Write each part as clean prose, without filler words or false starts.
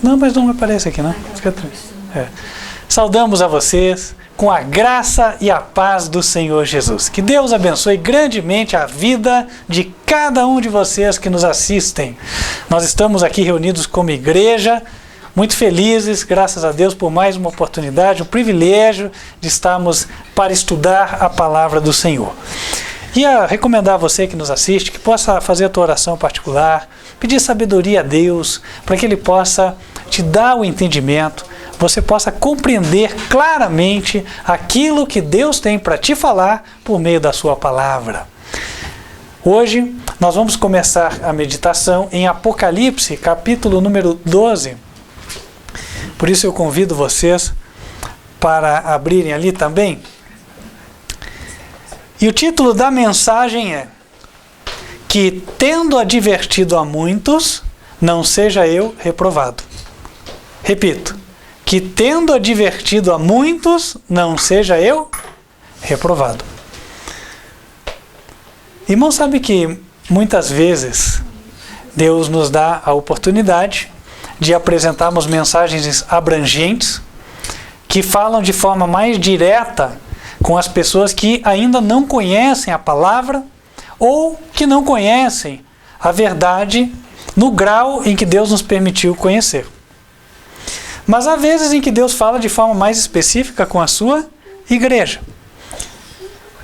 Não, mas não aparece aqui, não. Saudamos a vocês com a graça e a paz do Senhor Jesus. Que Deus abençoe grandemente a vida de cada um de vocês que nos assistem. Nós estamos aqui reunidos como igreja, muito felizes, graças a Deus, por mais uma oportunidade, um privilégio de estarmos para estudar a palavra do Senhor. E a recomendar a você que nos assiste, que possa fazer a tua oração particular, pedir sabedoria a Deus, para que Ele possa te dar o entendimento, você possa compreender claramente aquilo que Deus tem para te falar por meio da sua palavra. Hoje nós vamos começar a meditação em Apocalipse, capítulo número 12. Por isso eu convido vocês para abrirem ali também. E o título da mensagem é: que tendo advertido a muitos, não seja eu reprovado. Repito, que tendo advertido a muitos, não seja eu reprovado. Irmão, sabe que muitas vezes Deus nos dá a oportunidade de apresentarmos mensagens abrangentes que falam de forma mais direta com as pessoas que ainda não conhecem a palavra ou que não conhecem a verdade no grau em que Deus nos permitiu conhecer. Mas há vezes em que Deus fala de forma mais específica com a sua igreja.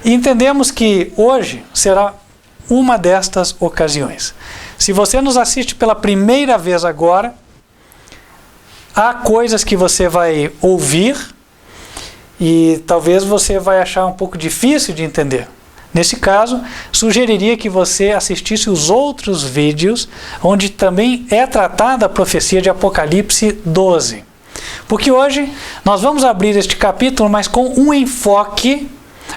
E entendemos que hoje será uma destas ocasiões. Se você nos assiste pela primeira vez agora, há coisas que você vai ouvir e talvez você vai achar um pouco difícil de entender. Nesse caso, sugeriria que você assistisse os outros vídeos onde também é tratada a profecia de Apocalipse 12. Porque hoje nós vamos abrir este capítulo, mas com um enfoque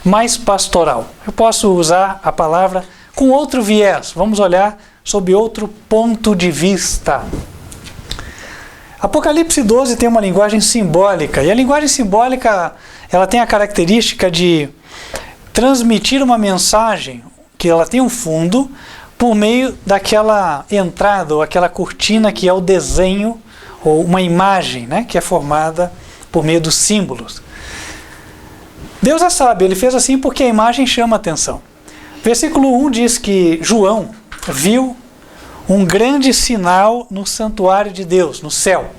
mais pastoral. Eu posso usar a palavra com outro viés. Vamos olhar sob outro ponto de vista. Apocalipse 12 tem uma linguagem simbólica, e a linguagem simbólica ela tem a característica de transmitir uma mensagem que ela tem um fundo por meio daquela entrada ou aquela cortina que é o desenho ou uma imagem, né, que é formada por meio dos símbolos. Deus é sábio, Ele fez assim porque a imagem chama a atenção. Versículo 1 diz que João viu um grande sinal no santuário de Deus, no céu.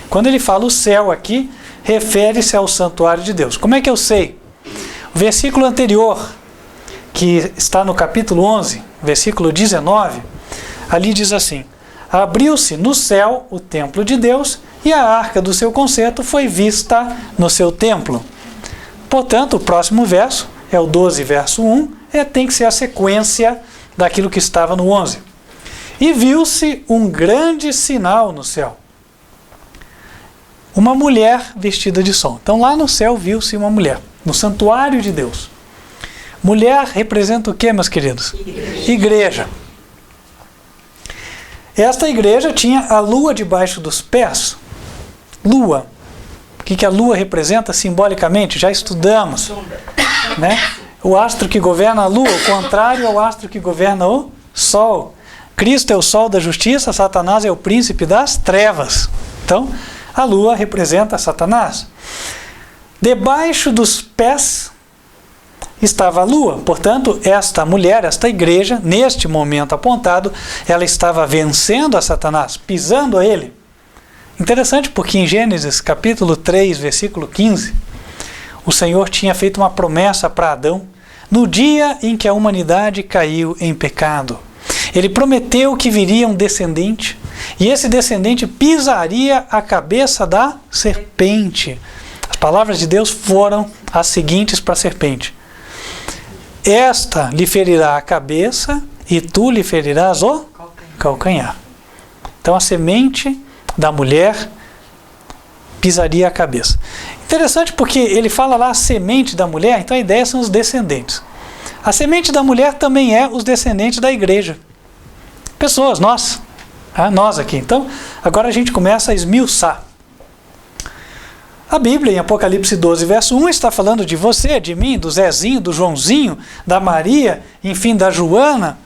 Quando ele fala o céu aqui, refere-se ao santuário de Deus. Como é que eu sei? O versículo anterior, que está no capítulo 11, versículo 19, ali diz assim: abriu-se no céu o templo de Deus e a arca do seu concerto foi vista no seu templo. Portanto, o próximo verso é o 12, verso 1, tem que ser a sequência daquilo que estava no 11. E viu-se um grande sinal no céu. Uma mulher vestida de sol. Então lá no céu viu-se uma mulher, no santuário de Deus. Mulher representa o que, meus queridos? Igreja. Esta igreja tinha a lua debaixo dos pés. Lua. O que a lua representa simbolicamente? Já estudamos. Né? O astro que governa a lua, o contrário ao astro que governa o sol. Cristo é o sol da justiça, Satanás é o príncipe das trevas. Então, a lua representa Satanás. Debaixo dos pés estava a lua. Portanto, esta mulher, esta igreja, neste momento apontado, ela estava vencendo a Satanás, pisando a ele. Interessante porque em Gênesis capítulo 3, versículo 15, o Senhor tinha feito uma promessa para Adão no dia em que a humanidade caiu em pecado. Ele prometeu que viria um descendente, e esse descendente pisaria a cabeça da serpente. As palavras de Deus foram as seguintes para a serpente: esta lhe ferirá a cabeça e tu lhe ferirás o calcanhar. Então a semente da mulher pisaria a cabeça. Interessante porque ele fala lá a semente da mulher, então a ideia são os descendentes. A semente da mulher também é os descendentes da igreja. Pessoas, nós aqui. Então, agora a gente começa a esmiuçar. A Bíblia, em Apocalipse 12, verso 1, está falando de você, de mim, do Zezinho, do Joãozinho, da Maria, enfim, da Joana.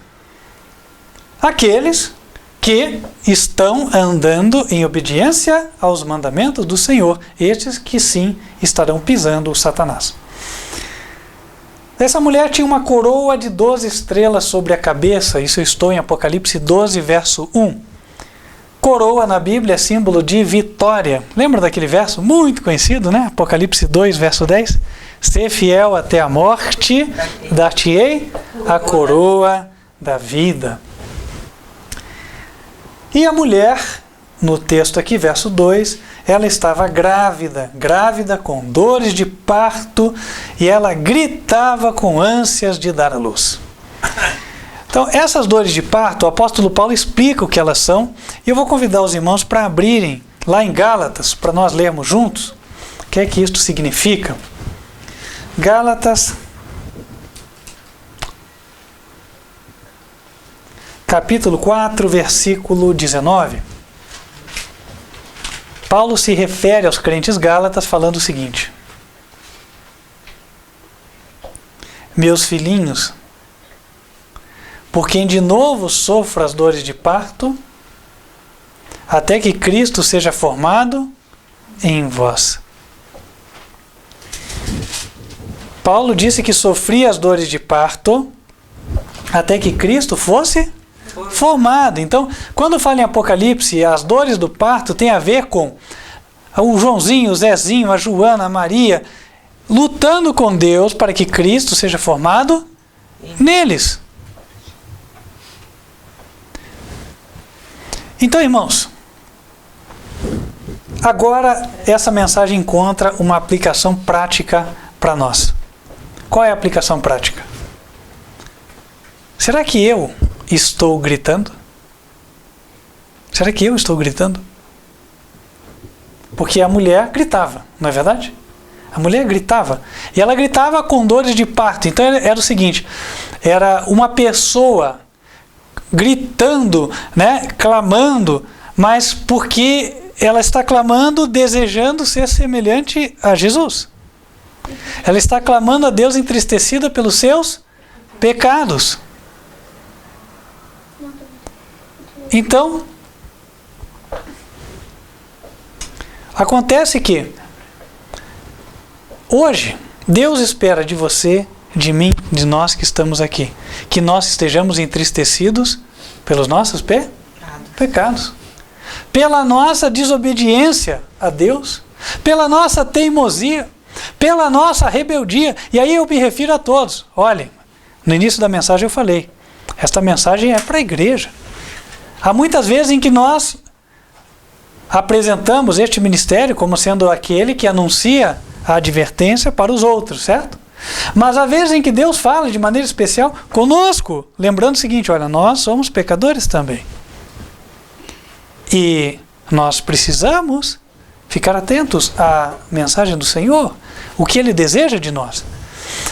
Aqueles que estão andando em obediência aos mandamentos do Senhor, estes que sim estarão pisando o Satanás. Essa mulher tinha uma coroa de 12 estrelas sobre a cabeça, isso estou em Apocalipse 12, verso 1. Coroa na Bíblia é símbolo de vitória. Lembra daquele verso muito conhecido, né? Apocalipse 2, verso 10. Ser fiel até a morte, dar-te-ei a coroa da vida. E a mulher, no texto aqui, verso 2, ela estava grávida com dores de parto, e ela gritava com ânsias de dar à luz. Então, essas dores de parto, o apóstolo Paulo explica o que elas são, e eu vou convidar os irmãos para abrirem lá em Gálatas, para nós lermos juntos, o que é que isto significa. Gálatas, capítulo 4, versículo 19. Paulo se refere aos crentes gálatas falando o seguinte: meus filhinhos, por quem de novo sofro as dores de parto, até que Cristo seja formado em vós. Paulo disse que sofria as dores de parto até que Cristo fosse formado. Então, quando fala em Apocalipse, as dores do parto tem a ver com o Joãozinho, o Zezinho, a Joana, a Maria, lutando com Deus para que Cristo seja formado neles. Então, irmãos, agora essa mensagem encontra uma aplicação prática para nós. Qual é a aplicação prática? Será que eu estou gritando? Será que eu estou gritando? Porque a mulher gritava, não é verdade? A mulher gritava. E ela gritava com dores de parto. Então era o seguinte, era uma pessoa gritando, né, clamando, mas porque ela está clamando desejando ser semelhante a Jesus. Ela está clamando a Deus entristecida pelos seus pecados. Então, acontece que hoje Deus espera de você, de mim, de nós que estamos aqui, que nós estejamos entristecidos pelos nossos pecados, pela nossa desobediência a Deus, pela nossa teimosia, pela nossa rebeldia. E aí eu me refiro a todos. Olhem, no início da mensagem eu falei, esta mensagem é para a igreja. Há muitas vezes em que nós apresentamos este ministério como sendo aquele que anuncia a advertência para os outros, certo? Mas há vezes em que Deus fala de maneira especial conosco, lembrando o seguinte, olha, nós somos pecadores também. E nós precisamos ficar atentos à mensagem do Senhor, o que Ele deseja de nós.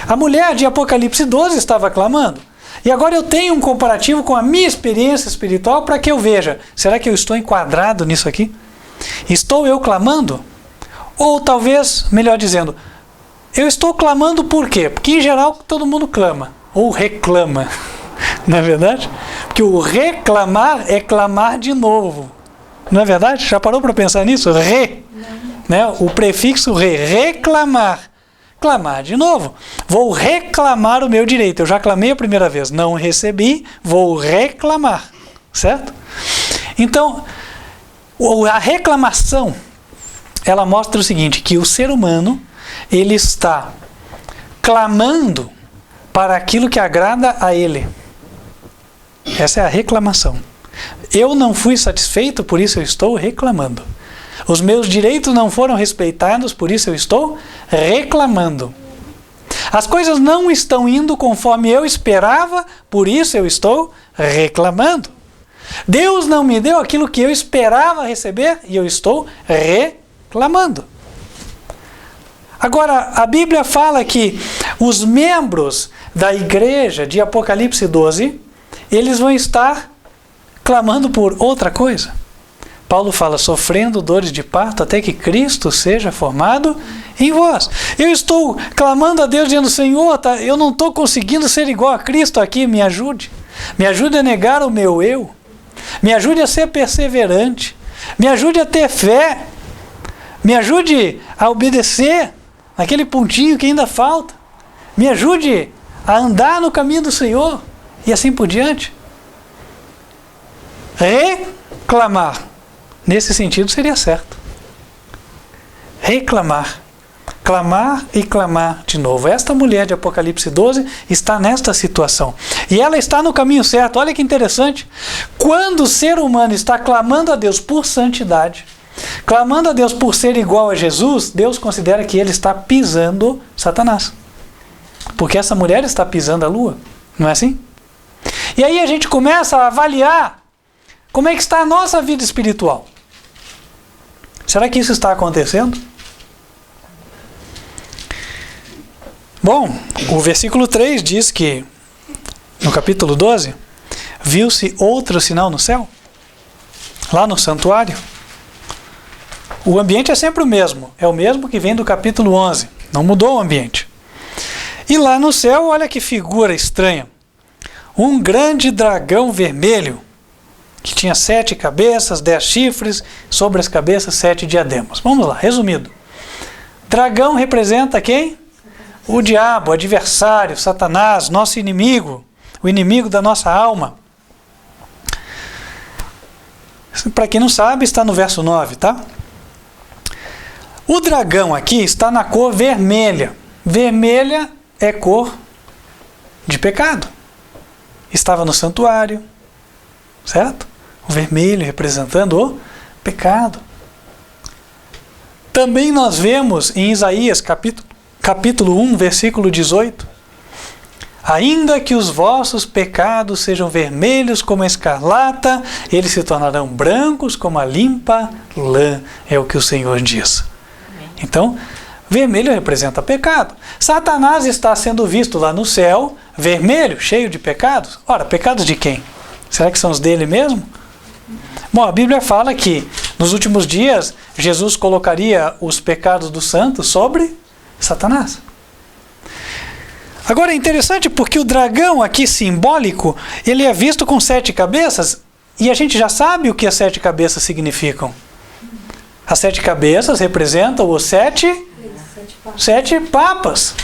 A mulher de Apocalipse 12 estava clamando. E agora eu tenho um comparativo com a minha experiência espiritual para que eu veja, será que eu estou enquadrado nisso aqui? Estou eu clamando? Ou talvez, melhor dizendo, eu estou clamando por quê? Porque em geral todo mundo clama, ou reclama, não é verdade? Porque o reclamar é clamar de novo, não é verdade? Já parou para pensar nisso? Né? O prefixo reclamar. Clamar de novo. Vou reclamar o meu direito. Eu já clamei a primeira vez, não recebi, vou reclamar. Certo? Então, a reclamação, ela mostra o seguinte, que o ser humano, ele está clamando para aquilo que agrada a ele. Essa é a reclamação. Eu não fui satisfeito, por isso eu estou reclamando. Os meus direitos não foram respeitados, por isso eu estou reclamando. As coisas não estão indo conforme eu esperava, por isso eu estou reclamando. Deus não me deu aquilo que eu esperava receber e eu estou reclamando. Agora, a Bíblia fala que os membros da igreja de Apocalipse 12, eles vão estar clamando por outra coisa. Paulo fala, sofrendo dores de parto até que Cristo seja formado em vós. Eu estou clamando a Deus dizendo, Senhor, eu não estou conseguindo ser igual a Cristo aqui, me ajude. Me ajude a negar o meu eu. me ajude a ser perseverante, me ajude a ter fé, me ajude a obedecer naquele pontinho que ainda falta, me ajude a andar no caminho do Senhor e assim por diante. Reclamar, nesse sentido, seria certo. Reclamar. Clamar e clamar de novo. Esta mulher de Apocalipse 12 está nesta situação. E ela está no caminho certo. Olha que interessante. Quando o ser humano está clamando a Deus por santidade, clamando a Deus por ser igual a Jesus, Deus considera que ele está pisando Satanás. Porque essa mulher está pisando a lua. Não é assim? E aí a gente começa a avaliar como é que está a nossa vida espiritual. Será que isso está acontecendo? Bom, o versículo 3 diz que, no capítulo 12, viu-se outro sinal no céu, lá no santuário. O ambiente é sempre o mesmo, é o mesmo que vem do capítulo 11, não mudou o ambiente. E lá no céu, olha que figura estranha, um grande dragão vermelho, que tinha 7 cabeças, 10 chifres, sobre as cabeças 7 diademas. Vamos lá, resumido. Dragão representa quem? O diabo, o adversário, Satanás, nosso inimigo, o inimigo da nossa alma. Para quem não sabe, está no verso 9, tá? O dragão aqui está na cor vermelha. Vermelha é cor de pecado. Estava no santuário, certo? O vermelho representando o pecado. Também nós vemos em Isaías capítulo 1, versículo 18. Ainda que os vossos pecados sejam vermelhos como a escarlata, eles se tornarão brancos como a limpa lã, é o que o Senhor diz. Então, vermelho representa pecado. Satanás está sendo visto lá no céu, vermelho, cheio de pecados. Ora, pecados de quem? Será que são os dele mesmo? Bom, a Bíblia fala que nos últimos dias Jesus colocaria os pecados dos santos sobre Satanás. Agora é interessante porque o dragão aqui simbólico, ele é visto com 7 cabeças e a gente já sabe o que as 7 cabeças significam. As 7 cabeças representam os 7 papas.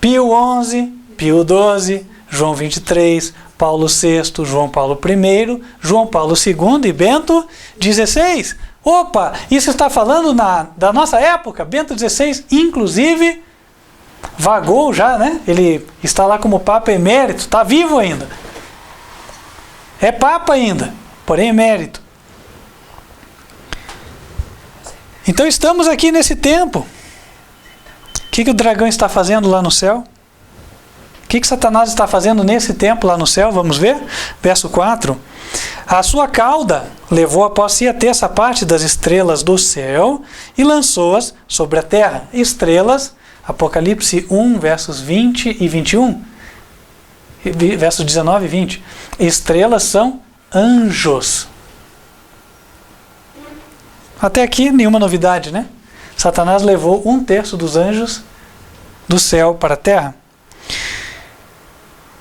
Pio XI, Pio XII, João 23, Paulo VI, João Paulo I, João Paulo II e Bento XVI. Opa, isso está falando da nossa época. Bento XVI, inclusive, vagou já, né? Ele está lá como Papa emérito, está vivo ainda. É Papa ainda, porém emérito. Então estamos aqui nesse tempo. O que o dragão está fazendo lá no céu? O que Satanás está fazendo nesse tempo lá no céu? Vamos ver? Verso 4. A sua cauda levou após si a terça parte das estrelas do céu e lançou-as sobre a terra. Estrelas, Apocalipse 1, versos 20 e 21. Versos 19 e 20. Estrelas são anjos. Até aqui, nenhuma novidade, né? Satanás levou 1/3 dos anjos do céu para a terra.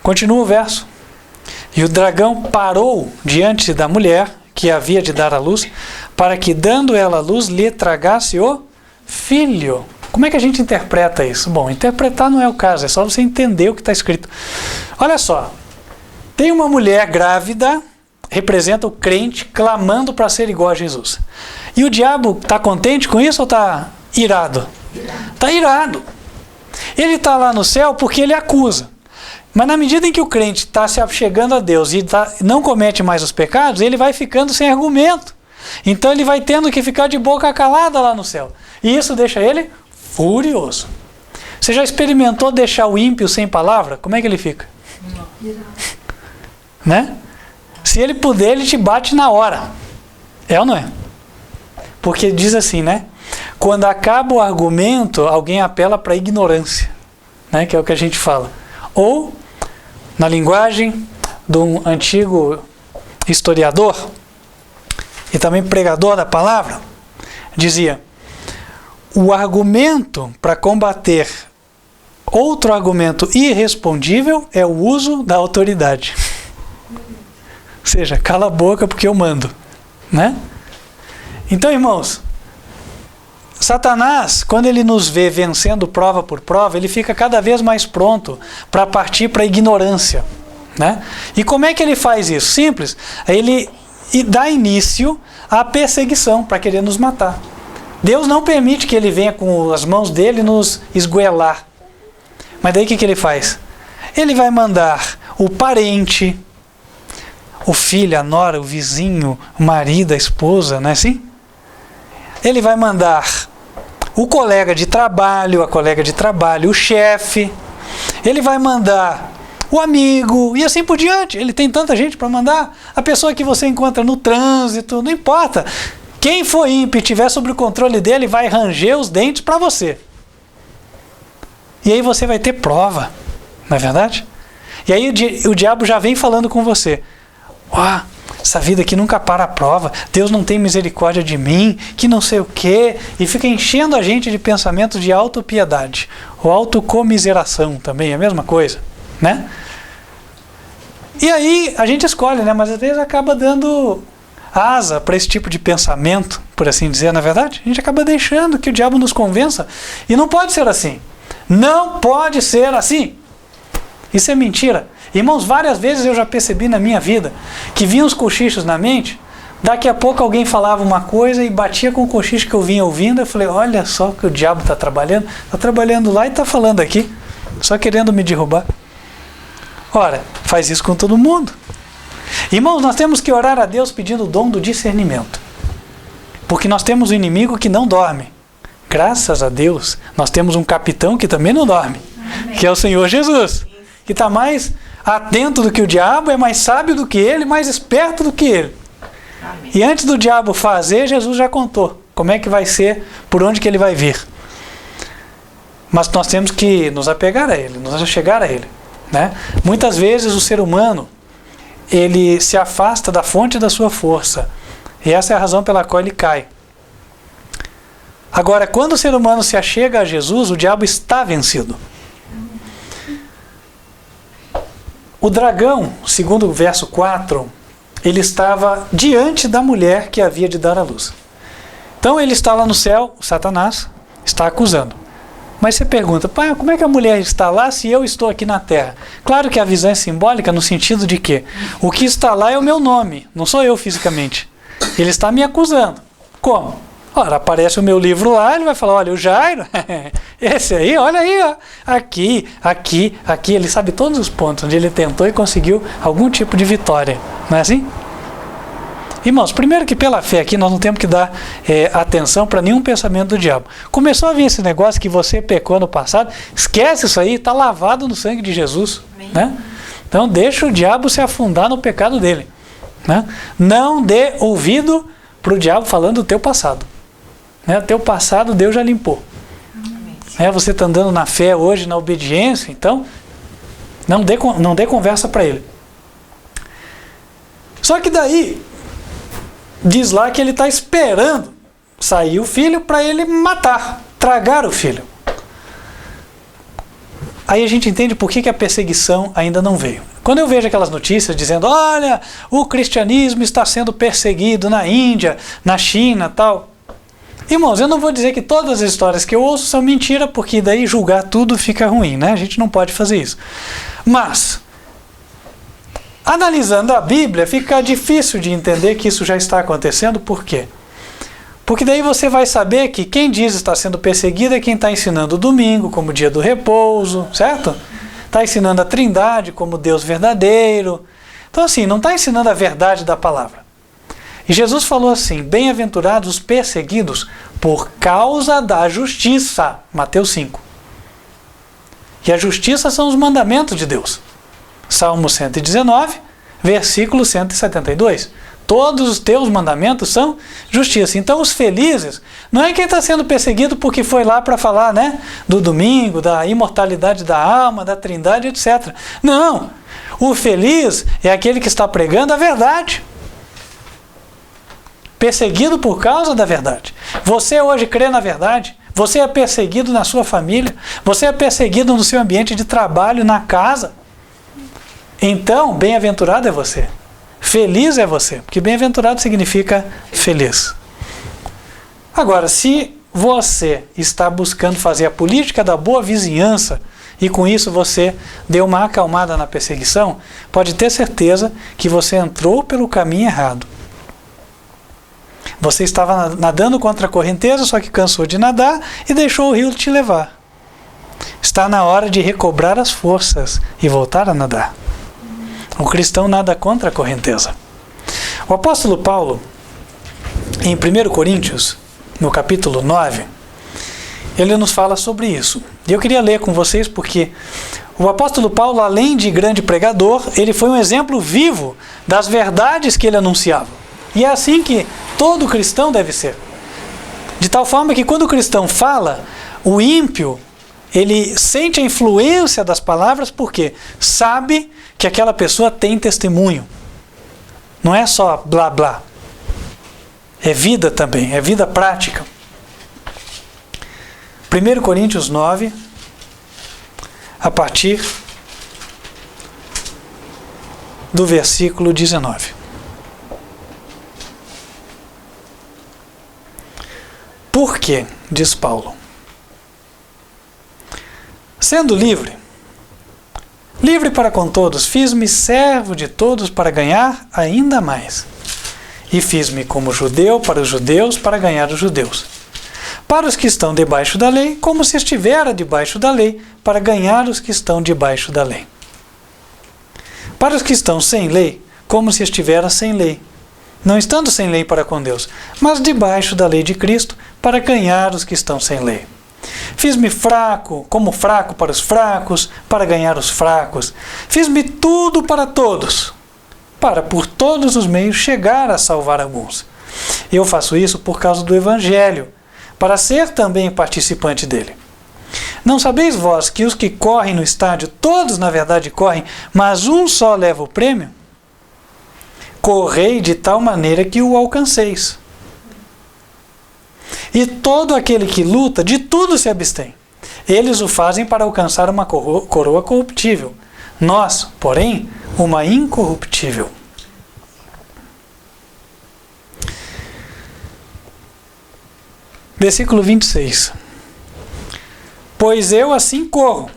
Continua o verso. E o dragão parou diante da mulher que havia de dar à luz, para que, dando ela à luz, lhe tragasse o filho. Como é que a gente interpreta isso? Bom, interpretar não é o caso, é só você entender o que está escrito. Olha só, tem uma mulher grávida, representa o crente, clamando para ser igual a Jesus. E o diabo está contente com isso ou está irado? Está irado. Ele está lá no céu porque ele acusa. Mas na medida em que o crente está se achegando a Deus e não comete mais os pecados, ele vai ficando sem argumento. Então ele vai tendo que ficar de boca calada lá no céu. E isso deixa ele furioso. Você já experimentou deixar o ímpio sem palavra? Como é que ele fica? Né? Se ele puder, ele te bate na hora. É ou não é? Porque diz assim, né? Quando acaba o argumento, alguém apela para a ignorância. Né? Que é o que a gente fala. Ou, na linguagem de um antigo historiador e também pregador da palavra, dizia: o argumento para combater outro argumento irrespondível é o uso da autoridade. seja, cala a boca porque eu mando, né? Então, irmãos, Satanás, quando ele nos vê vencendo prova por prova, ele fica cada vez mais pronto para partir para a ignorância, né? E como é que ele faz isso? Simples, ele dá início à perseguição para querer nos matar. Deus não permite que ele venha com as mãos dele nos esgoelar. Mas daí o que ele faz? Ele vai mandar o parente, o filho, a nora, o vizinho, o marido, a esposa, não é assim? Ele vai mandar o colega de trabalho, a colega de trabalho, o chefe. Ele vai mandar o amigo e assim por diante. Ele tem tanta gente para mandar. A pessoa que você encontra no trânsito, não importa. Quem for ímpio e estiver sob o controle dele vai ranger os dentes para você. E aí você vai ter prova, não é verdade? E aí o diabo já vem falando com você. Essa vida aqui nunca para a prova, Deus não tem misericórdia de mim, que não sei o quê, e fica enchendo a gente de pensamentos de autopiedade, ou autocomiseração também, é a mesma coisa, né? E aí a gente escolhe, né? Mas às vezes acaba dando asa para esse tipo de pensamento, por assim dizer, na verdade, a gente acaba deixando que o diabo nos convença, e não pode ser assim. Não pode ser assim. Isso é mentira. Irmãos, várias vezes eu já percebi na minha vida que vinham os cochichos na mente, daqui a pouco alguém falava uma coisa e batia com o cochicho que eu vinha ouvindo, eu falei, olha só que o diabo está trabalhando lá e está falando aqui, só querendo me derrubar. Ora, faz isso com todo mundo. Irmãos, nós temos que orar a Deus pedindo o dom do discernimento, porque nós temos um inimigo que não dorme. Graças a Deus, nós temos um capitão que também não dorme, que é o Senhor Jesus, que está mais atento do que o diabo, é mais sábio do que ele, mais esperto do que ele. Amém. E antes do diabo fazer, Jesus já contou como é que vai ser, por onde que ele vai vir. Mas nós temos que nos apegar a ele, nos achegar a ele, né? Muitas vezes o ser humano, ele se afasta da fonte da sua força, e essa é a razão pela qual ele cai. Agora, quando o ser humano se achega a Jesus, o diabo está vencido. O dragão, segundo o verso 4, ele estava diante da mulher que havia de dar à luz. Então ele está lá no céu, o Satanás está acusando. Mas você pergunta, pai, como é que a mulher está lá se eu estou aqui na terra? Claro que a visão é simbólica no sentido de que o que está lá é o meu nome, não sou eu fisicamente. Ele está me acusando. Como? Ora, aparece o meu livro lá, ele vai falar, olha, o Jairo, esse aí, olha aí, ó, aqui, ele sabe todos os pontos onde ele tentou e conseguiu algum tipo de vitória, não é assim? Irmãos, primeiro que pela fé aqui nós não temos que dar atenção para nenhum pensamento do diabo. Começou a vir esse negócio que você pecou no passado, esquece isso aí, está lavado no sangue de Jesus, né? Então deixa o diabo se afundar no pecado dele, né? Não dê ouvido para o diabo falando do teu passado. O teu passado Deus já limpou. Você está andando na fé hoje, na obediência, então não dê conversa para ele. Só que daí diz lá que ele está esperando sair o filho para ele matar, tragar o filho. Aí a gente entende por que a perseguição ainda não veio. Quando eu vejo aquelas notícias dizendo, olha, o cristianismo está sendo perseguido na Índia, na China, tal. Irmãos, eu não vou dizer que todas as histórias que eu ouço são mentira, porque daí julgar tudo fica ruim, né? A gente não pode fazer isso. Mas, analisando a Bíblia, fica difícil de entender que isso já está acontecendo. Por quê? Porque daí você vai saber que quem diz estar sendo perseguido é quem está ensinando o domingo como dia do repouso, certo? Está ensinando a Trindade como Deus verdadeiro. Então assim, não está ensinando a verdade da palavra. E Jesus falou assim, bem-aventurados os perseguidos por causa da justiça. Mateus 5. E a justiça são os mandamentos de Deus. Salmo 119, versículo 172. Todos os teus mandamentos são justiça. Então os felizes, não é quem está sendo perseguido porque foi lá para falar, né, do domingo, da imortalidade da alma, da trindade, etc. Não, o feliz é aquele que está pregando a verdade. Perseguido por causa da verdade. Você hoje crê na verdade, você é perseguido na sua família, você é perseguido no seu ambiente de trabalho, na casa. Então, bem-aventurado é você. Feliz é você, porque bem-aventurado significa feliz. Agora, se você está buscando fazer a política da boa vizinhança e com isso você deu uma acalmada na perseguição, pode ter certeza que você entrou pelo caminho errado. Você estava nadando contra a correnteza, só que cansou de nadar e deixou o rio te levar. Está na hora de recobrar as forças e voltar a nadar. O cristão nada contra a correnteza. O apóstolo Paulo, em 1 Coríntios, no capítulo 9, ele nos fala sobre isso. E eu queria ler com vocês porque o apóstolo Paulo, além de grande pregador, ele foi um exemplo vivo das verdades que ele anunciava. E é assim que todo cristão deve ser. De tal forma que quando o cristão fala, o ímpio, ele sente a influência das palavras porque sabe que aquela pessoa tem testemunho. Não é só blá blá. É vida também, é vida prática. 1 Coríntios 9, a partir do versículo 19. Por quê? Diz Paulo. Sendo livre para com todos, fiz-me servo de todos para ganhar ainda mais. E fiz-me como judeu para os judeus para ganhar os judeus. Para os que estão debaixo da lei, como se estivera debaixo da lei, para ganhar os que estão debaixo da lei. Para os que estão sem lei, como se estivera sem lei, não estando sem lei para com Deus, mas debaixo da lei de Cristo, para ganhar os que estão sem lei. Fiz-me fraco, como fraco para os fracos, para ganhar os fracos. Fiz-me tudo para todos, para por todos os meios chegar a salvar alguns. Eu faço isso por causa do Evangelho, para ser também participante dele. Não sabeis vós que os que correm no estádio, todos na verdade correm, mas um só leva o prêmio? Correi de tal maneira que o alcanceis. E todo aquele que luta, de tudo se abstém. Eles o fazem para alcançar uma coroa corruptível. Nós, porém, uma incorruptível. Versículo 26. Pois eu assim corro,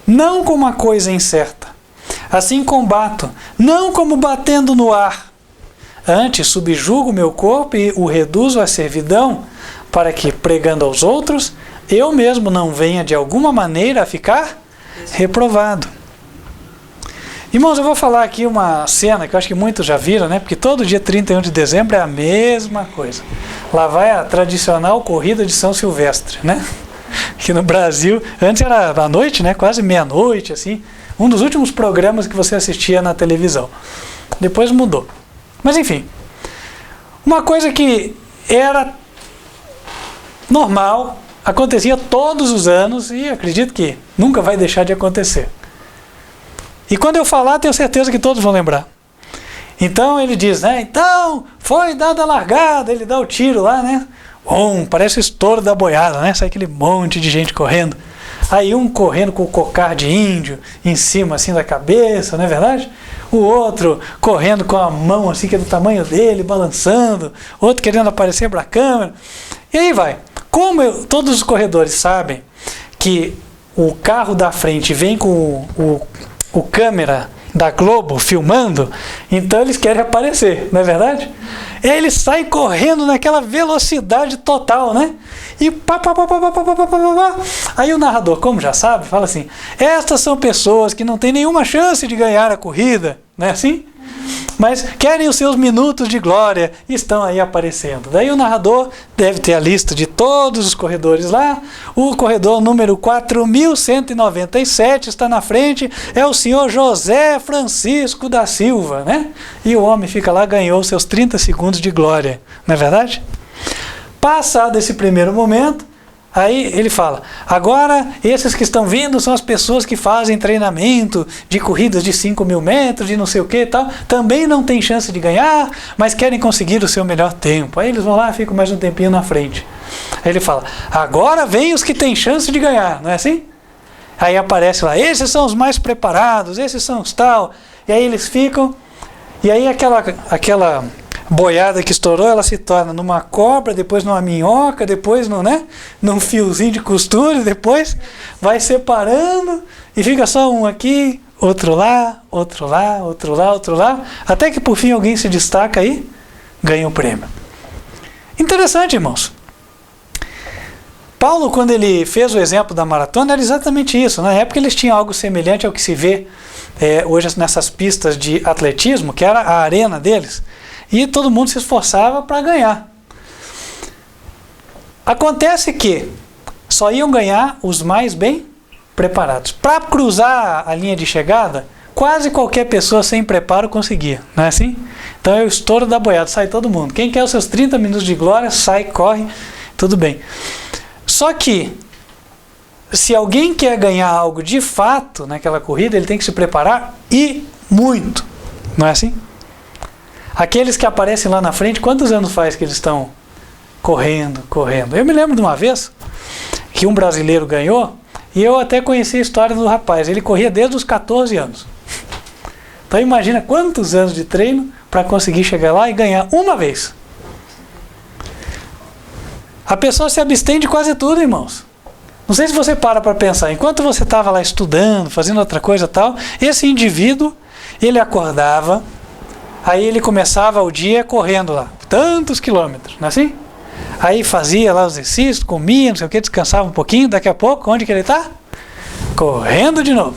não como uma coisa incerta. Assim combato, não como batendo no ar. Antes subjugo meu corpo e o reduzo à servidão, para que, pregando aos outros, eu mesmo não venha de alguma maneira a ficar reprovado. Irmãos, eu vou falar aqui uma cena que eu acho que muitos já viram, né? Porque todo dia 31 de dezembro é a mesma coisa. Lá vai a tradicional corrida de São Silvestre, né? Que no Brasil, antes era à noite, né? Quase meia-noite, assim. Um dos últimos programas que você assistia na televisão. Depois mudou. Mas enfim, uma coisa que era normal, acontecia todos os anos e acredito que nunca vai deixar de acontecer. E quando eu falar, tenho certeza que todos vão lembrar. Então ele diz, né? Então foi dada a largada, ele dá o tiro lá, né? Parece o estouro da boiada, né? Sai aquele monte de gente correndo. Aí um correndo com o cocar de índio em cima assim da cabeça, não é verdade? O outro correndo com a mão assim que é do tamanho dele, balançando. Outro querendo aparecer para a câmera. E aí vai. Como todos os corredores sabem que o carro da frente vem com o câmera da Globo filmando, então eles querem aparecer, não é verdade? E aí eles saem correndo naquela velocidade total, né? E aí o narrador, como já sabe, fala assim, estas são pessoas que não têm nenhuma chance de ganhar a corrida, não é assim? Mas querem os seus minutos de glória e estão aí aparecendo. Daí o narrador deve ter a lista de todos os corredores lá. O corredor número 4197 está na frente, é o senhor José Francisco da Silva, né? E o homem fica lá, ganhou seus 30 segundos de glória, não é verdade? Passado esse primeiro momento, aí ele fala, agora esses que estão vindo são as pessoas que fazem treinamento de corridas de 5.000 metros, de não sei o que e tal, também não tem chance de ganhar, mas querem conseguir o seu melhor tempo. Aí eles vão lá e ficam mais um tempinho na frente. Aí ele fala, agora vem os que têm chance de ganhar, não é assim? Aí aparece lá, esses são os mais preparados, esses são os tal, e aí eles ficam, E aí aquela boiada que estourou, ela se torna numa cobra, depois numa minhoca, depois num fiozinho de costura, depois vai separando e fica só um aqui, outro lá, outro lá, outro lá, outro lá, até que por fim alguém se destaca e ganha o prêmio. Interessante, irmãos. Paulo, quando ele fez o exemplo da maratona, era exatamente isso. Na época eles tinham algo semelhante ao que se vê hoje nessas pistas de atletismo, que era a arena deles, e todo mundo se esforçava para ganhar. Acontece que só iam ganhar os mais bem preparados. Para cruzar a linha de chegada, quase qualquer pessoa sem preparo conseguia, não é assim? Então é o estouro da boiada, sai todo mundo. Quem quer os seus 30 minutos de glória, sai, corre, tudo bem. Só que, se alguém quer ganhar algo de fato naquela corrida, ele tem que se preparar e muito, não é assim? Aqueles que aparecem lá na frente, quantos anos faz que eles estão correndo? Eu me lembro de uma vez que um brasileiro ganhou, e eu até conheci a história do rapaz. Ele corria desde os 14 anos. Então imagina quantos anos de treino para conseguir chegar lá e ganhar uma vez. A pessoa se abstém de quase tudo, irmãos. Não sei se você para pensar. Enquanto você estava lá estudando, fazendo outra coisa e tal, esse indivíduo, ele acordava, aí ele começava o dia correndo lá, tantos quilômetros, não é assim? Aí fazia lá os exercícios, comia, não sei o que, descansava um pouquinho, daqui a pouco, onde que ele está? Correndo de novo.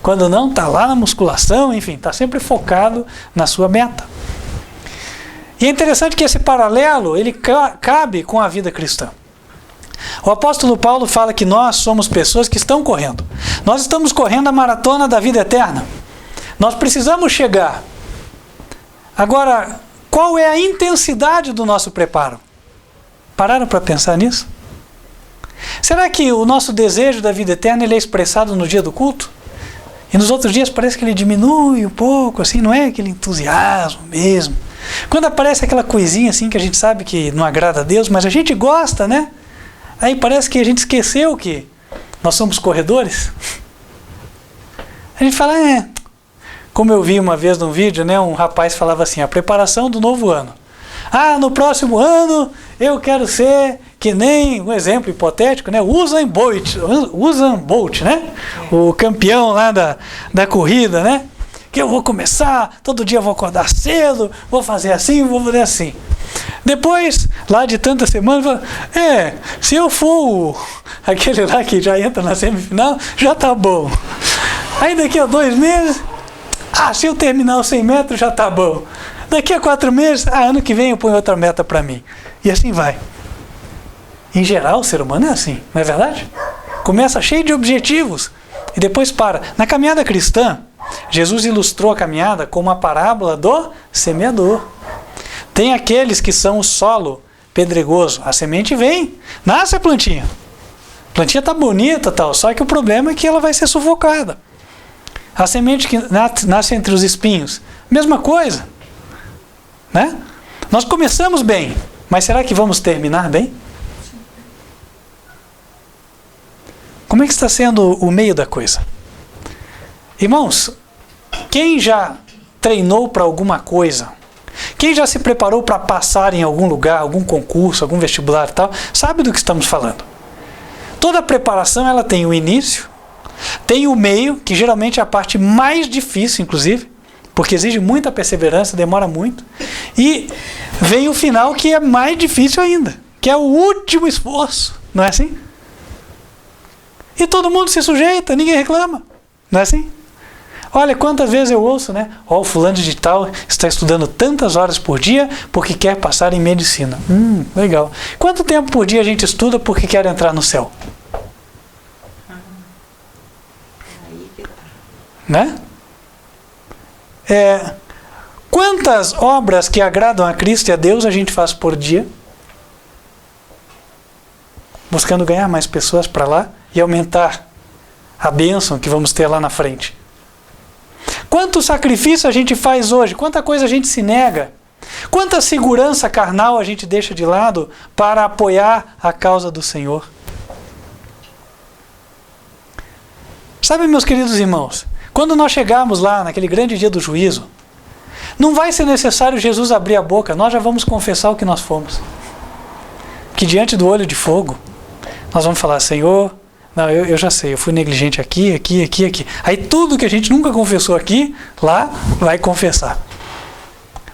Quando não, está lá na musculação, enfim, está sempre focado na sua meta. E é interessante que esse paralelo, ele cabe com a vida cristã. O apóstolo Paulo fala que nós somos pessoas que estão correndo. Nós estamos correndo a maratona da vida eterna. Nós precisamos chegar. Agora, qual é a intensidade do nosso preparo? Pararam para pensar nisso? Será que o nosso desejo da vida eterna ele é expressado no dia do culto? E nos outros dias parece que ele diminui um pouco, assim, não é aquele entusiasmo mesmo. Quando aparece aquela coisinha assim que a gente sabe que não agrada a Deus, mas a gente gosta, né? Aí parece que a gente esqueceu que nós somos corredores. A gente fala, como eu vi uma vez num vídeo, né? Um rapaz falava assim, a preparação do novo ano. No próximo ano eu quero ser que nem, um exemplo hipotético, né? Usain Bolt, né? O campeão lá da corrida, né? Que eu vou começar, todo dia eu vou acordar cedo, vou fazer assim, vou fazer assim. Depois, lá de tantas semanas, se eu for aquele lá que já entra na semifinal, já tá bom. Aí daqui a 2 meses, se eu terminar os 100 metros, já tá bom. Daqui a 4 meses, ano que vem eu ponho outra meta para mim. E assim vai. Em geral, o ser humano é assim, não é verdade? Começa cheio de objetivos e depois para. Na caminhada cristã, Jesus ilustrou a caminhada com uma parábola do semeador. Tem aqueles que são o solo pedregoso. A semente vem, nasce a plantinha. A plantinha está bonita, tal, só que o problema é que ela vai ser sufocada. A semente que nasce entre os espinhos, mesma coisa. Né? Nós começamos bem, mas será que vamos terminar bem? Como é que está sendo o meio da coisa? Irmãos, quem já treinou para alguma coisa, quem já se preparou para passar em algum lugar, algum concurso, algum vestibular e tal, sabe do que estamos falando. Toda preparação ela tem o início, tem o meio, que geralmente é a parte mais difícil, inclusive, porque exige muita perseverança, demora muito, e vem o final que é mais difícil ainda, que é o último esforço, não é assim? E todo mundo se sujeita, ninguém reclama, não é assim? Olha quantas vezes eu ouço, né? O fulano de tal está estudando tantas horas por dia porque quer passar em medicina. Legal. Quanto tempo por dia a gente estuda porque quer entrar no céu? Né? Quantas obras que agradam a Cristo e a Deus a gente faz por dia? Buscando ganhar mais pessoas para lá e aumentar a bênção que vamos ter lá na frente. Quanto sacrifício a gente faz hoje? Quanta coisa a gente se nega? Quanta segurança carnal a gente deixa de lado para apoiar a causa do Senhor? Sabe, meus queridos irmãos, quando nós chegarmos lá naquele grande dia do juízo, Não vai ser necessário Jesus abrir a boca, nós já vamos confessar o que nós fomos. Que diante do olho de fogo, nós vamos falar, Senhor, não, eu já sei, eu fui negligente aqui. Aí tudo que a gente nunca confessou aqui, lá vai confessar.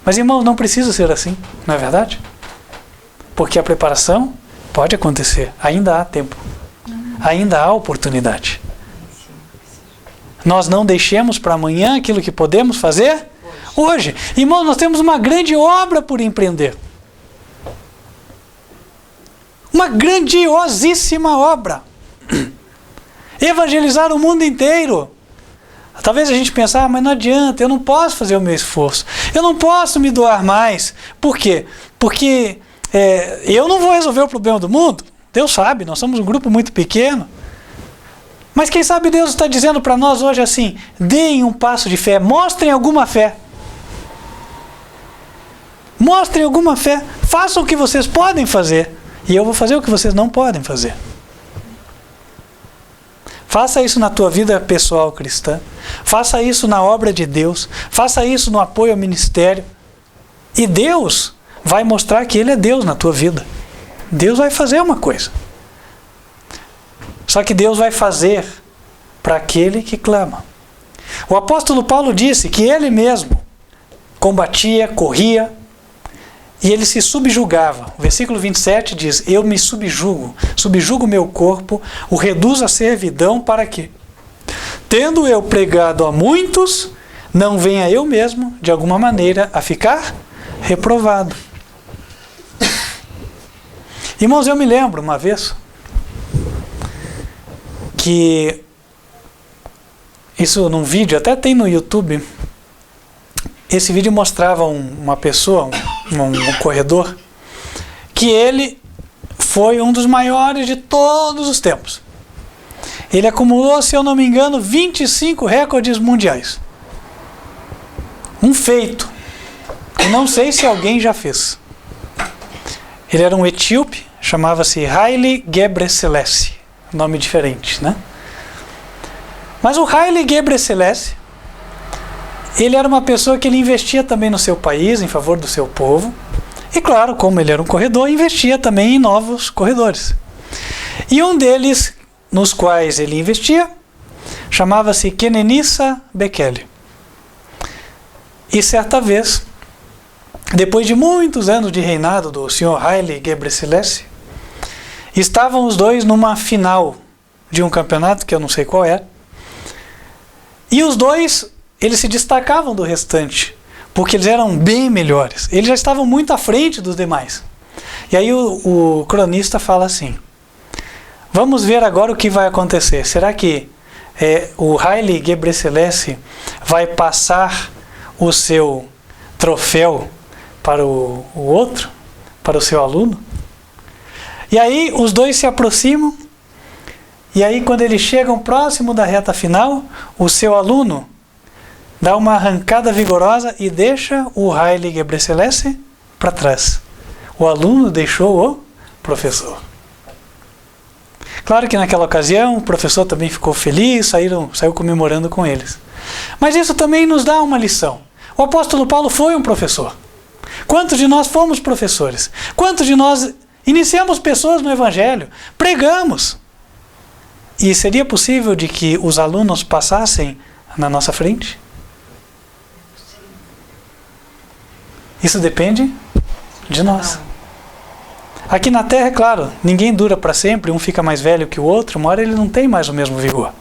Mas, irmãos, não precisa ser assim, não é verdade? Porque a preparação pode acontecer, ainda há tempo, ainda há oportunidade. Nós não deixemos para amanhã aquilo que podemos fazer hoje. Irmãos, nós temos uma grande obra por empreender. Uma grandiosíssima obra. Evangelizar o mundo inteiro. Talvez a gente pense, mas não adianta, eu não posso fazer o meu esforço. Eu não posso me doar mais. Por quê? Porque eu não vou resolver o problema do mundo. Deus sabe, nós somos um grupo muito pequeno. Mas quem sabe Deus está dizendo para nós hoje assim, deem um passo de fé, mostrem alguma fé. Mostrem alguma fé, façam o que vocês podem fazer. E eu vou fazer o que vocês não podem fazer. Faça isso na tua vida pessoal cristã. Faça isso na obra de Deus. Faça isso no apoio ao ministério. E Deus vai mostrar que Ele é Deus na tua vida. Deus vai fazer uma coisa. Só que Deus vai fazer para aquele que clama. O apóstolo Paulo disse que ele mesmo combatia, corria, e ele se subjugava. O versículo 27 diz, eu me subjugo o meu corpo, o reduzo à servidão para que, tendo eu pregado a muitos, não venha eu mesmo, de alguma maneira, a ficar reprovado. Irmãos, eu me lembro uma vez que, isso num vídeo, até tem no YouTube, esse vídeo mostrava uma pessoa, um corredor, que ele foi um dos maiores de todos os tempos. Ele acumulou, se eu não me engano, 25 recordes mundiais. Um feito. E não sei se alguém já fez. Ele era um etíope, chamava-se Haile Gebrselassie. Nome diferente, né? Mas o Haile Gebrselassie, ele era uma pessoa que ele investia também no seu país, em favor do seu povo. E claro, como ele era um corredor, investia também em novos corredores. E um deles, nos quais ele investia, chamava-se Kenenisa Bekele. E certa vez, depois de muitos anos de reinado do senhor Haile Gebrselassie, estavam os dois numa final de um campeonato, que eu não sei qual é. E os dois, eles se destacavam do restante, porque eles eram bem melhores. Eles já estavam muito à frente dos demais. E aí o cronista fala assim, vamos ver agora o que vai acontecer. Será que o Haile Gebrselassie vai passar o seu troféu para o outro, para o seu aluno? E aí os dois se aproximam, e aí quando eles chegam próximo da reta final, o seu aluno dá uma arrancada vigorosa e deixa o Haile Gebrselassie para trás. O aluno deixou o professor. Claro que naquela ocasião o professor também ficou feliz, saiu comemorando com eles. Mas isso também nos dá uma lição. O apóstolo Paulo foi um professor. Quantos de nós fomos professores? Quantos de nós iniciamos pessoas no Evangelho? Pregamos. E seria possível de que os alunos passassem na nossa frente? Isso depende de nós. Aqui na Terra, é claro, ninguém dura para sempre, um fica mais velho que o outro, uma hora ele não tem mais o mesmo vigor.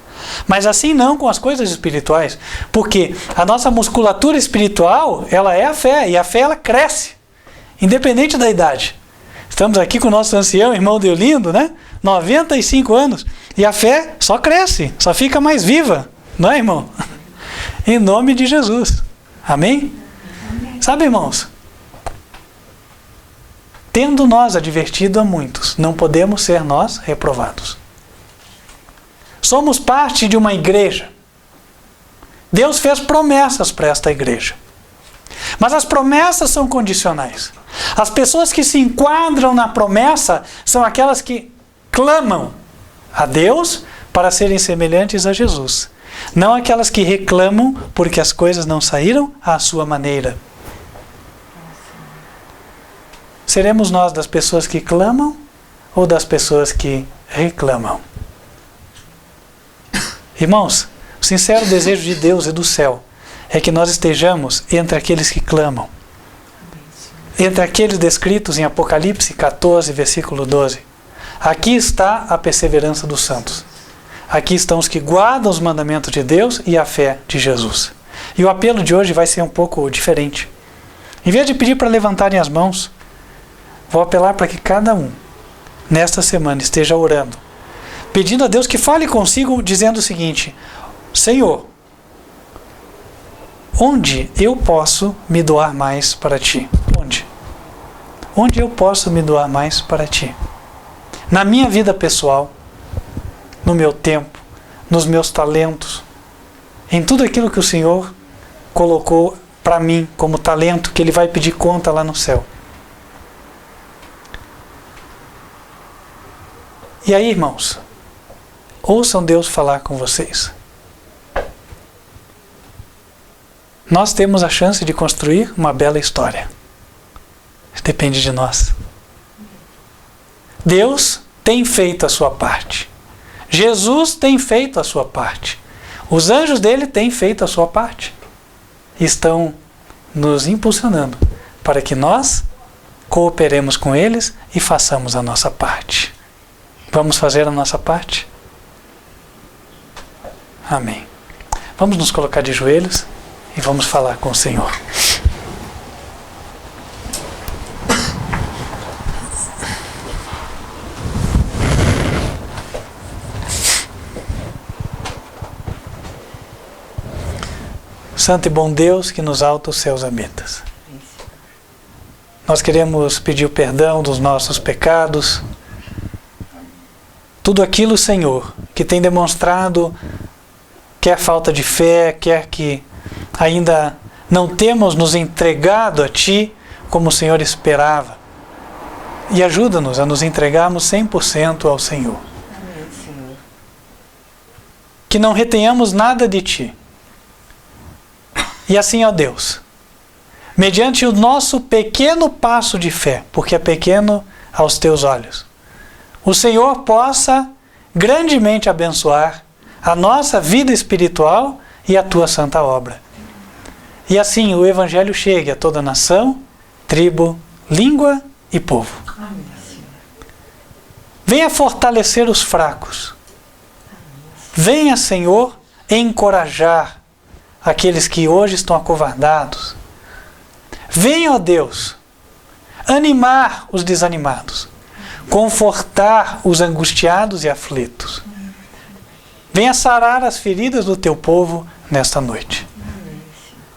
Mas assim não com as coisas espirituais, porque a nossa musculatura espiritual, ela é a fé, e a fé ela cresce, independente da idade. Estamos aqui com o nosso ancião, irmão Deolindo, né? 95 anos, e a fé só cresce, só fica mais viva, não é, irmão? Em nome de Jesus. Amém? Sabe, irmãos, tendo nós advertido a muitos, não podemos ser nós reprovados. Somos parte de uma igreja. Deus fez promessas para esta igreja. Mas as promessas são condicionais. As pessoas que se enquadram na promessa são aquelas que clamam a Deus para serem semelhantes a Jesus. Não aquelas que reclamam porque as coisas não saíram à sua maneira. Seremos nós das pessoas que clamam ou das pessoas que reclamam? Irmãos, o sincero desejo de Deus e do céu é que nós estejamos entre aqueles que clamam, entre aqueles descritos em Apocalipse 14, versículo 12. Aqui está a perseverança dos santos. Aqui estão os que guardam os mandamentos de Deus e a fé de Jesus. E o apelo de hoje vai ser um pouco diferente. Em vez de pedir para levantarem as mãos, vou apelar para que cada um, nesta semana, esteja orando, pedindo a Deus que fale consigo, dizendo o seguinte: Senhor, onde eu posso me doar mais para Ti? Onde? Onde eu posso me doar mais para Ti? Na minha vida pessoal, no meu tempo, nos meus talentos, em tudo aquilo que o Senhor colocou para mim como talento, que Ele vai pedir conta lá no céu. E aí, irmãos, ouçam Deus falar com vocês. Nós temos a chance de construir uma bela história. Depende de nós. Deus tem feito a sua parte. Jesus tem feito a sua parte. Os anjos dele têm feito a sua parte. Estão nos impulsionando para que nós cooperemos com eles e façamos a nossa parte. Vamos fazer a nossa parte? Amém. Vamos nos colocar de joelhos e vamos falar com o Senhor. Santo e bom Deus, que nos altos céus habitas. Nós queremos pedir o perdão dos nossos pecados. Tudo aquilo, Senhor, que tem demonstrado quer falta de fé, quer que ainda não temos nos entregado a Ti como o Senhor esperava. E ajuda-nos a nos entregarmos 100% ao Senhor. Amém, Senhor. Que não retenhamos nada de Ti. E assim, ó Deus, mediante o nosso pequeno passo de fé, porque é pequeno aos Teus olhos, o Senhor possa grandemente abençoar a nossa vida espiritual e a Tua santa obra. E assim o Evangelho chegue a toda nação, tribo, língua e povo. Amém, Senhor. Venha fortalecer os fracos. Venha, Senhor, encorajar aqueles que hoje estão acovardados. Venha, ó Deus, animar os desanimados, confortar os angustiados e aflitos. Venha sarar as feridas do Teu povo nesta noite.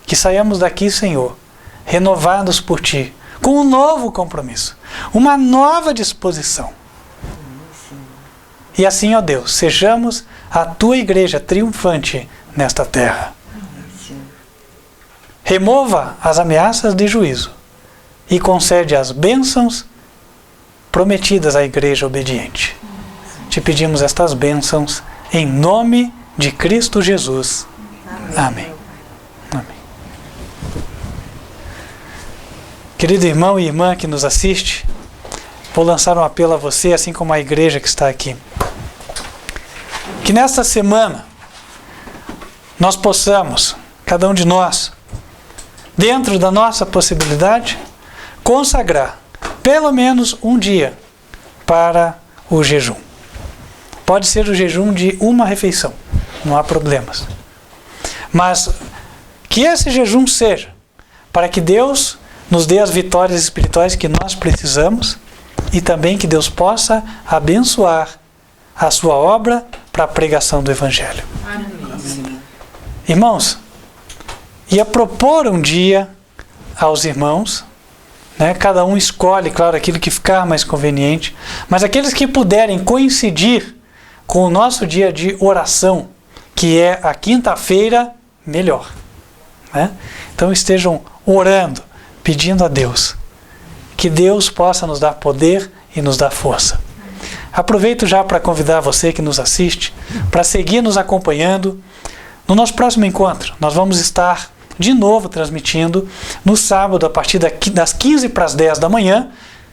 Que saiamos daqui, Senhor, renovados por Ti, com um novo compromisso, uma nova disposição. E assim, ó Deus, sejamos a Tua igreja triunfante nesta terra. Remova as ameaças de juízo e concede as bênçãos prometidas à igreja obediente. Te pedimos estas bênçãos em nome de Cristo Jesus. Amém. Amém. Querido irmão e irmã que nos assiste, vou lançar um apelo a você, assim como a igreja que está aqui. Que nesta semana nós possamos, cada um de nós, dentro da nossa possibilidade, consagrar pelo menos um dia para o jejum. Pode ser o jejum de uma refeição, não há problemas. Mas que esse jejum seja para que Deus nos dê as vitórias espirituais que nós precisamos e também que Deus possa abençoar a sua obra para a pregação do Evangelho. Amém. Irmãos, ia propor um dia aos irmãos, né? Cada um escolhe, claro, aquilo que ficar mais conveniente, mas aqueles que puderem coincidir com o nosso dia de oração, que é a quinta-feira, melhor, né? Então estejam orando, pedindo a Deus, que Deus possa nos dar poder e nos dar força. Aproveito já para convidar você que nos assiste, para seguir nos acompanhando No nosso próximo encontro, nós vamos estar de novo transmitindo no sábado, a partir das 15 para as 10 da manhã.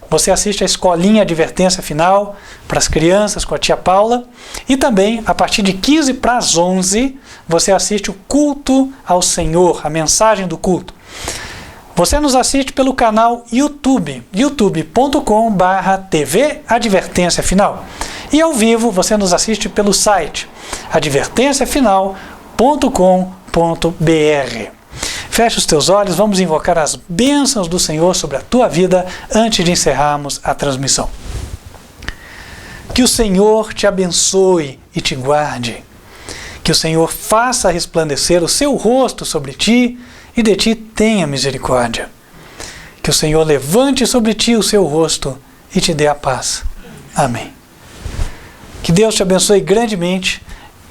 Você assiste a Escolinha Advertência Final para as crianças com a tia Paula. E também, a partir de 15 para as 11, você assiste o culto ao Senhor, a mensagem do culto. Você nos assiste pelo canal YouTube, youtube.com/TV Advertência Final. E ao vivo, você nos assiste pelo site advertenciafinal.com.br. Feche os teus olhos, vamos invocar as bênçãos do Senhor sobre a tua vida antes de encerrarmos a transmissão. Que o Senhor te abençoe e te guarde. Que o Senhor faça resplandecer o seu rosto sobre ti e de ti tenha misericórdia. Que o Senhor levante sobre ti o seu rosto e te dê a paz. Amém. Que Deus te abençoe grandemente.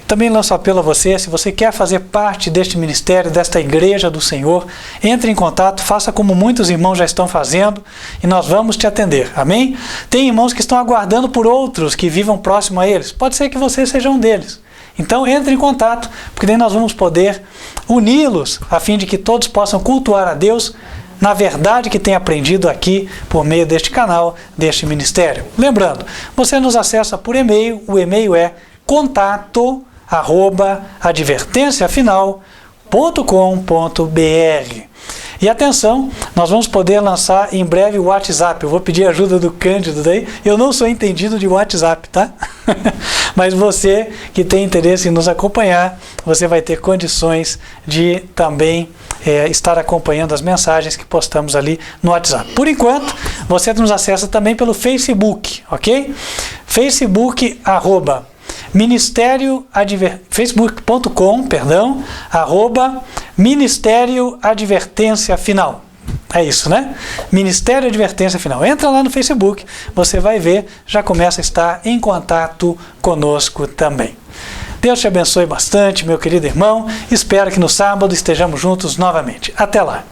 Também lanço apelo a você, se você quer fazer parte deste ministério, desta igreja do Senhor, entre em contato, faça como muitos irmãos já estão fazendo e nós vamos te atender, amém? Tem irmãos que estão aguardando por outros que vivam próximo a eles, pode ser que você seja um deles. Então entre em contato, porque daí nós vamos poder uni-los, a fim de que todos possam cultuar a Deus na verdade que tem aprendido aqui por meio deste canal, deste ministério. Lembrando, você nos acessa por e-mail, o e-mail é contato@advertenciafinal.com.br. E atenção, nós vamos poder lançar em breve o WhatsApp. Eu vou pedir a ajuda do Cândido daí. Eu não sou entendido de WhatsApp, tá? Mas você que tem interesse em nos acompanhar, você vai ter condições de também estar acompanhando as mensagens que postamos ali no WhatsApp. Por enquanto, você nos acessa também pelo Facebook, ok? Facebook, facebook.com, Ministério Advertência Final. É isso, né? Ministério Advertência Final. Entra lá no Facebook, você vai ver, já começa a estar em contato conosco também. Deus te abençoe bastante, meu querido irmão. Espero que no sábado estejamos juntos novamente. Até lá.